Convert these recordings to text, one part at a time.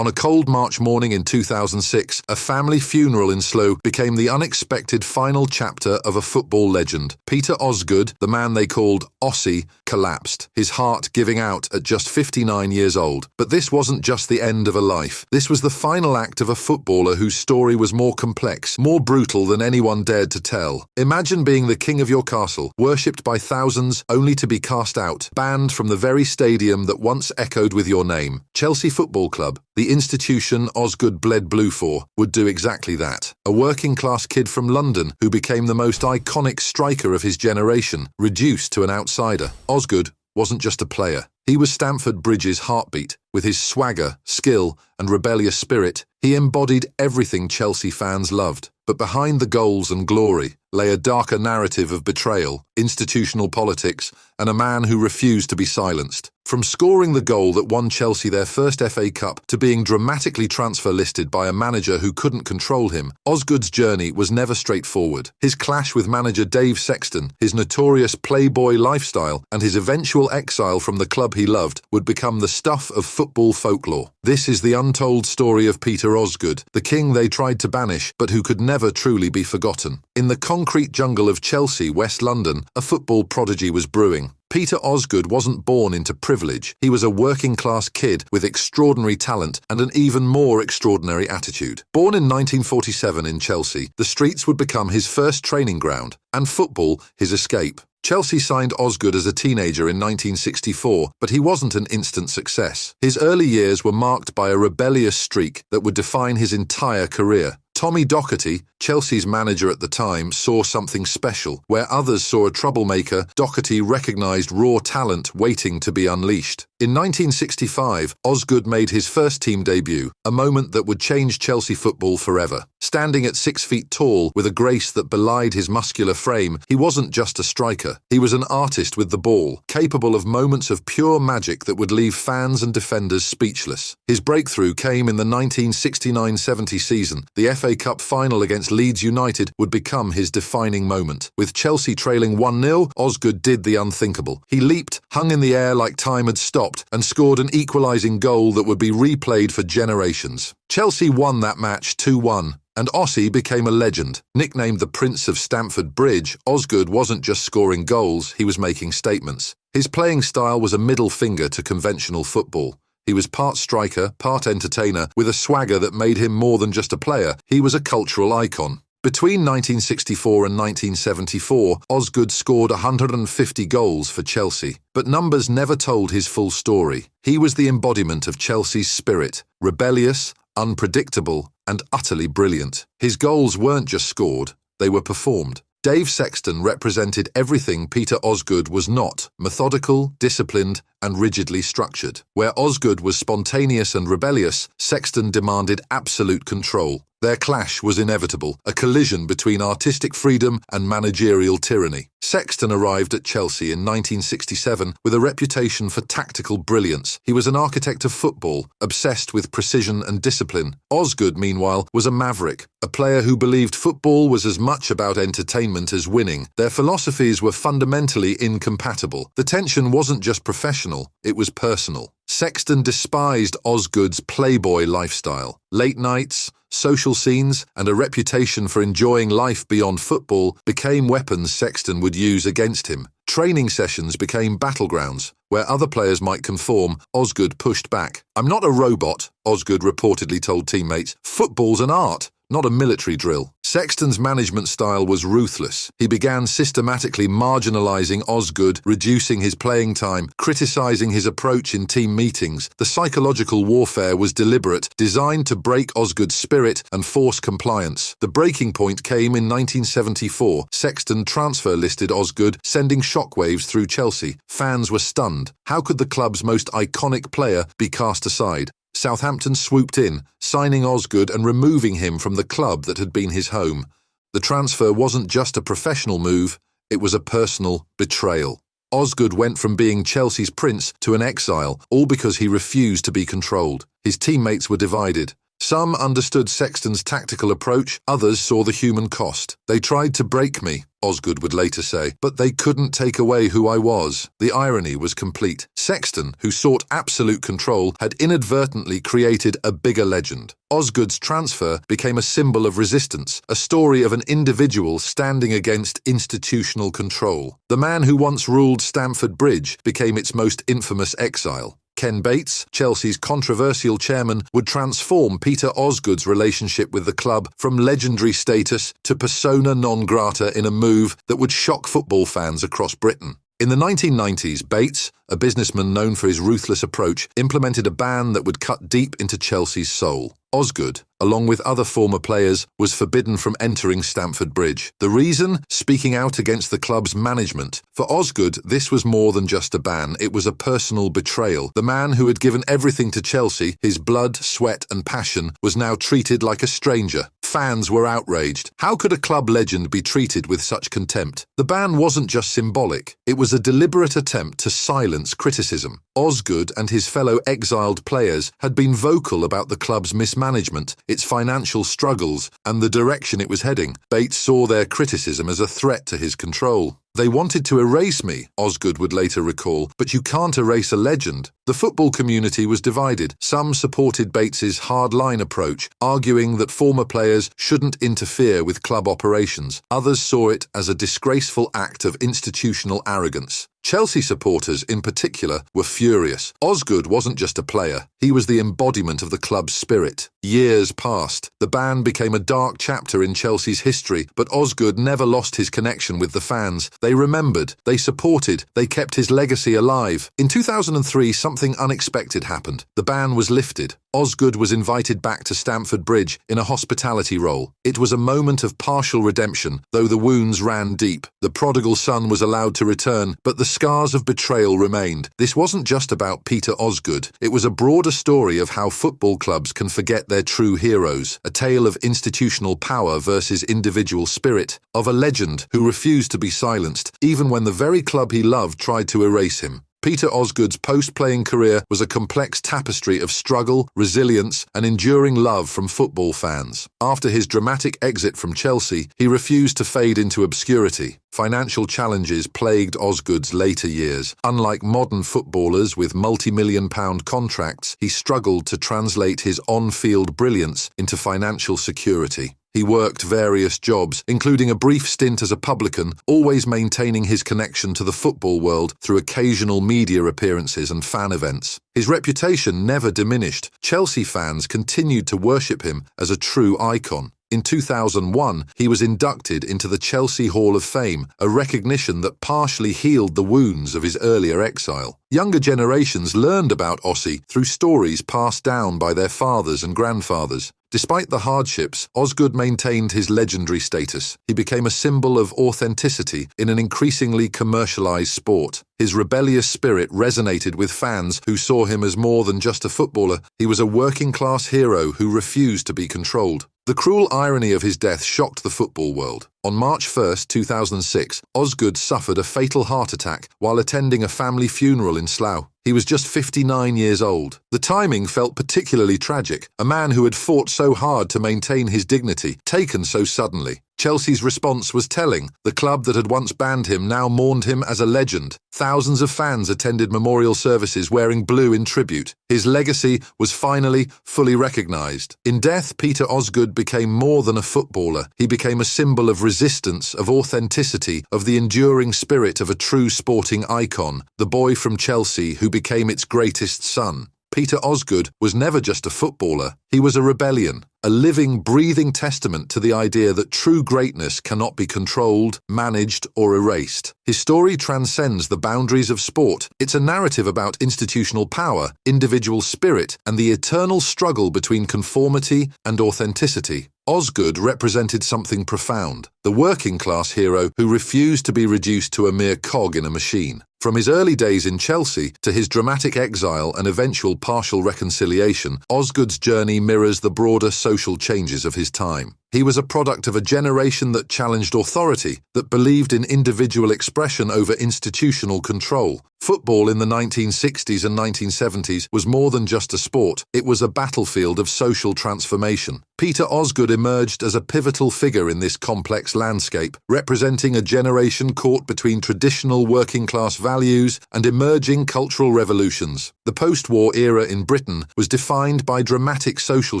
On a cold March morning in 2006, a family funeral in Slough became the unexpected final chapter of a football legend. Peter Osgood, the man they called Ossie, collapsed, his heart giving out at just 59 years old. But this wasn't just the end of a life. This was the final act of a footballer whose story was more complex, more brutal than anyone dared to tell. Imagine being the king of your castle, worshipped by thousands, only to be cast out, banned from the very stadium that once echoed with your name. Chelsea Football Club, the institution Osgood bled blue for, would do exactly that. A working-class kid from London who became the most iconic striker of his generation, reduced to an outsider. Osgood wasn't just a player. He was Stamford Bridge's heartbeat. With his swagger, skill, and rebellious spirit, he embodied everything Chelsea fans loved. But behind the goals and glory lay a darker narrative of betrayal, institutional politics, and a man who refused to be silenced. From scoring the goal that won Chelsea their first FA Cup to being dramatically transfer listed by a manager who couldn't control him, Osgood's journey was never straightforward. His clash with manager Dave Sexton, his notorious playboy lifestyle, and his eventual exile from the club he loved would become the stuff of football folklore. This is the untold story of Peter Osgood, the king they tried to banish but who could never truly be forgotten. In the concrete jungle of Chelsea, West London, a football prodigy was brewing. Peter Osgood wasn't born into privilege. He was a working-class kid with extraordinary talent and an even more extraordinary attitude. Born in 1947 in Chelsea, the streets would become his first training ground, and football his escape. Chelsea signed Osgood as a teenager in 1964, but he wasn't an instant success. His early years were marked by a rebellious streak that would define his entire career. Tommy Docherty, Chelsea's manager at the time, saw something special. Where others saw a troublemaker, Docherty recognised raw talent waiting to be unleashed. In 1965, Osgood made his first team debut, a moment that would change Chelsea football forever. Standing at 6 feet tall, with a grace that belied his muscular frame, he wasn't just a striker. He was an artist with the ball, capable of moments of pure magic that would leave fans and defenders speechless. His breakthrough came in the 1969-70 season. The FA Cup final against Leeds United would become his defining moment. With Chelsea trailing 1-0, Osgood did the unthinkable. He leaped, hung in the air like time had stopped, and scored an equalising goal that would be replayed for generations. Chelsea won that match 2-1. And Ossie became a legend. Nicknamed the Prince of Stamford Bridge, Osgood wasn't just scoring goals, he was making statements. His playing style was a middle finger to conventional football. He was part striker, part entertainer, with a swagger that made him more than just a player. He was a cultural icon. Between 1964 and 1974, Osgood scored 150 goals for Chelsea. But numbers never told his full story. He was the embodiment of Chelsea's spirit, rebellious, unpredictable, and utterly brilliant. His goals weren't just scored, they were performed. Dave Sexton represented everything Peter Osgood was not: methodical, disciplined, and rigidly structured. Where Osgood was spontaneous and rebellious, Sexton demanded absolute control. Their clash was inevitable, a collision between artistic freedom and managerial tyranny. Sexton arrived at Chelsea in 1967 with a reputation for tactical brilliance. He was an architect of football, obsessed with precision and discipline. Osgood, meanwhile, was a maverick, a player who believed football was as much about entertainment as winning. Their philosophies were fundamentally incompatible. The tension wasn't just professional, it was personal. Sexton despised Osgood's playboy lifestyle. Late nights, social scenes, and a reputation for enjoying life beyond football became weapons Sexton would use against him. Training sessions became battlegrounds. Where other players might conform, Osgood pushed back. "I'm not a robot," Osgood reportedly told teammates. "Football's an art, not a military drill." Sexton's management style was ruthless. He began systematically marginalising Osgood, reducing his playing time, criticising his approach in team meetings. The psychological warfare was deliberate, designed to break Osgood's spirit and force compliance. The breaking point came in 1974. Sexton transfer listed Osgood, sending shockwaves through Chelsea. Fans were stunned. How could the club's most iconic player be cast aside? Southampton swooped in, signing Osgood and removing him from the club that had been his home. The transfer wasn't just a professional move, it was a personal betrayal. Osgood went from being Chelsea's prince to an exile, all because he refused to be controlled. His teammates were divided. Some understood Sexton's tactical approach, others saw the human cost. "They tried to break me," Osgood would later say, "but they couldn't take away who I was." The irony was complete. Sexton, who sought absolute control, had inadvertently created a bigger legend. Osgood's transfer became a symbol of resistance, a story of an individual standing against institutional control. The man who once ruled Stamford Bridge became its most infamous exile. Ken Bates, Chelsea's controversial chairman, would transform Peter Osgood's relationship with the club from legendary status to persona non grata in a move that would shock football fans across Britain. In the 1990s, Bates, a businessman known for his ruthless approach, implemented a ban that would cut deep into Chelsea's soul. Osgood, along with other former players, was forbidden from entering Stamford Bridge. The reason? Speaking out against the club's management. For Osgood, this was more than just a ban, it was a personal betrayal. The man who had given everything to Chelsea, his blood, sweat and passion, was now treated like a stranger. Fans were outraged. How could a club legend be treated with such contempt? The ban wasn't just symbolic, it was a deliberate attempt to silence criticism. Osgood and his fellow exiled players had been vocal about the club's mismanagement, its financial struggles, and the direction it was heading. Bates saw their criticism as a threat to his control. "They wanted to erase me," Osgood would later recall, "but you can't erase a legend." The football community was divided. Some supported Bates's hard-line approach, arguing that former players shouldn't interfere with club operations. Others saw it as a disgraceful act of institutional arrogance. Chelsea supporters, in particular, were furious. Osgood wasn't just a player, he was the embodiment of the club's spirit. Years passed. The ban became a dark chapter in Chelsea's history, but Osgood never lost his connection with the fans. They remembered, they supported, they kept his legacy alive. In 2003, something unexpected happened. The ban was lifted. Osgood was invited back to Stamford Bridge in a hospitality role. It was a moment of partial redemption, though the wounds ran deep. The prodigal son was allowed to return, but the scars of betrayal remained. This wasn't just about Peter Osgood. It was a broader story of how football clubs can forget their true heroes, a tale of institutional power versus individual spirit, of a legend who refused to be silenced, even when the very club he loved tried to erase him. Peter Osgood's post-playing career was a complex tapestry of struggle, resilience, and enduring love from football fans. After his dramatic exit from Chelsea, he refused to fade into obscurity. Financial challenges plagued Osgood's later years. Unlike modern footballers with multi-million-pound contracts, he struggled to translate his on-field brilliance into financial security. He worked various jobs, including a brief stint as a publican, always maintaining his connection to the football world through occasional media appearances and fan events. His reputation never diminished. Chelsea fans continued to worship him as a true icon. In 2001, he was inducted into the Chelsea Hall of Fame, a recognition that partially healed the wounds of his earlier exile. Younger generations learned about Ossie through stories passed down by their fathers and grandfathers. Despite the hardships, Osgood maintained his legendary status. He became a symbol of authenticity in an increasingly commercialized sport. His rebellious spirit resonated with fans who saw him as more than just a footballer. He was a working-class hero who refused to be controlled. The cruel irony of his death shocked the football world. On March 1, 2006, Osgood suffered a fatal heart attack while attending a family funeral in Slough. He was just 59 years old. The timing felt particularly tragic. A man who had fought so hard to maintain his dignity, taken so suddenly. Chelsea's response was telling. The club that had once banned him now mourned him as a legend. Thousands of fans attended memorial services wearing blue in tribute. His legacy was finally fully recognised. In death, Peter Osgood became more than a footballer. He became a symbol of resistance, of authenticity, of the enduring spirit of a true sporting icon, the boy from Chelsea who became its greatest son. Peter Osgood was never just a footballer, he was a rebellion, a living, breathing testament to the idea that true greatness cannot be controlled, managed, or erased. His story transcends the boundaries of sport. It's a narrative about institutional power, individual spirit, and the eternal struggle between conformity and authenticity. Osgood represented something profound, the working-class hero who refused to be reduced to a mere cog in a machine. From his early days in Chelsea to his dramatic exile and eventual partial reconciliation, Osgood's journey mirrors the broader social changes of his time. He was a product of a generation that challenged authority, that believed in individual expression over institutional control. Football in the 1960s and 1970s was more than just a sport. It was a battlefield of social transformation. Peter Osgood emerged as a pivotal figure in this complex landscape, representing a generation caught between traditional working-class values and emerging cultural revolutions. The post-war era in Britain was defined by dramatic social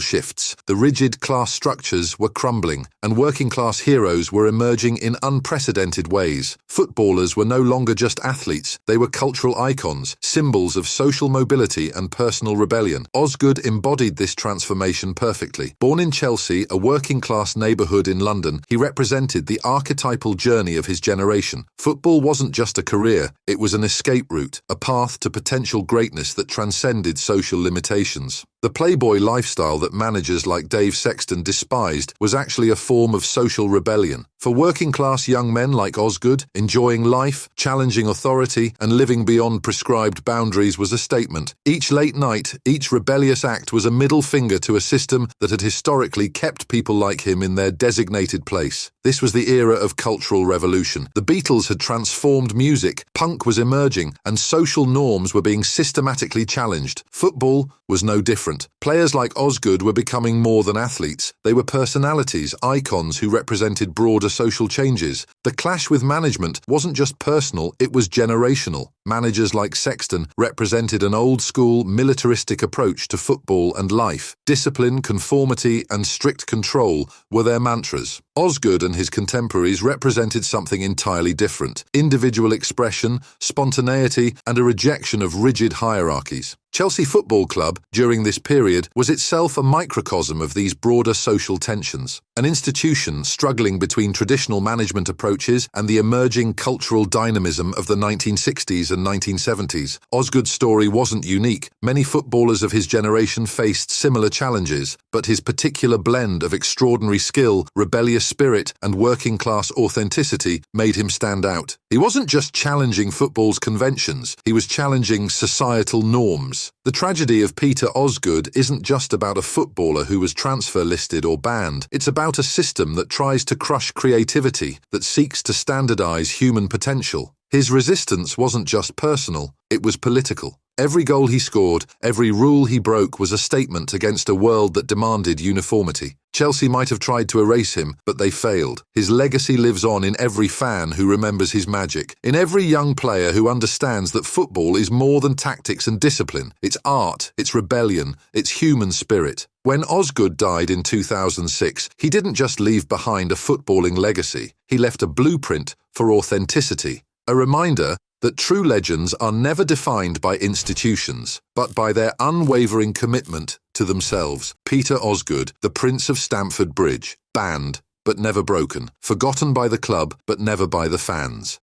shifts. The rigid class structures were crumbling, and working-class heroes were emerging in unprecedented ways. Footballers were no longer just athletes, they were cultural icons, symbols of social mobility and personal rebellion. Osgood embodied this transformation perfectly. Born in Chelsea, a working-class neighbourhood in London, he represented the archetypal journey of his generation. Football wasn't just a career, it was an escape route, a path to potential greatness that transcended social limitations. The playboy lifestyle that managers like Dave Sexton despised was actually a form of social rebellion. For working-class young men like Osgood, enjoying life, challenging authority, and living beyond prescribed boundaries was a statement. Each late night, each rebellious act was a middle finger to a system that had historically kept people like him in their designated place. This was the era of cultural revolution. The Beatles had transformed music, punk was emerging, and social norms were being systematically challenged. Football was no different. Players like Osgood were becoming more than athletes. They were personalities, icons who represented broader social changes. The clash with management wasn't just personal, it was generational. Managers like Sexton represented an old-school, militaristic approach to football and life. Discipline, conformity, and strict control were their mantras. Osgood and his contemporaries represented something entirely different: individual expression, spontaneity, and a rejection of rigid hierarchies. Chelsea Football Club, during this period, was itself a microcosm of these broader social tensions. An institution struggling between traditional management approaches and the emerging cultural dynamism of the 1960s and 1970s. Osgood's story wasn't unique. Many footballers of his generation faced similar challenges, but his particular blend of extraordinary skill, rebellious spirit, and working-class authenticity made him stand out. He wasn't just challenging football's conventions, he was challenging societal norms. The tragedy of Peter Osgood isn't just about a footballer who was transfer listed or banned. It's about a system that tries to crush creativity, that seeks to standardize human potential. His resistance wasn't just personal, it was political. Every goal he scored, every rule he broke was a statement against a world that demanded uniformity. Chelsea might have tried to erase him, but they failed. His legacy lives on in every fan who remembers his magic, in every young player who understands that football is more than tactics and discipline. It's art, it's rebellion, it's human spirit. When Osgood died in 2006, he didn't just leave behind a footballing legacy, he left a blueprint for authenticity. A reminder that true legends are never defined by institutions, but by their unwavering commitment to themselves. Peter Osgood, the Prince of Stamford Bridge, banned but never broken, forgotten by the club but never by the fans.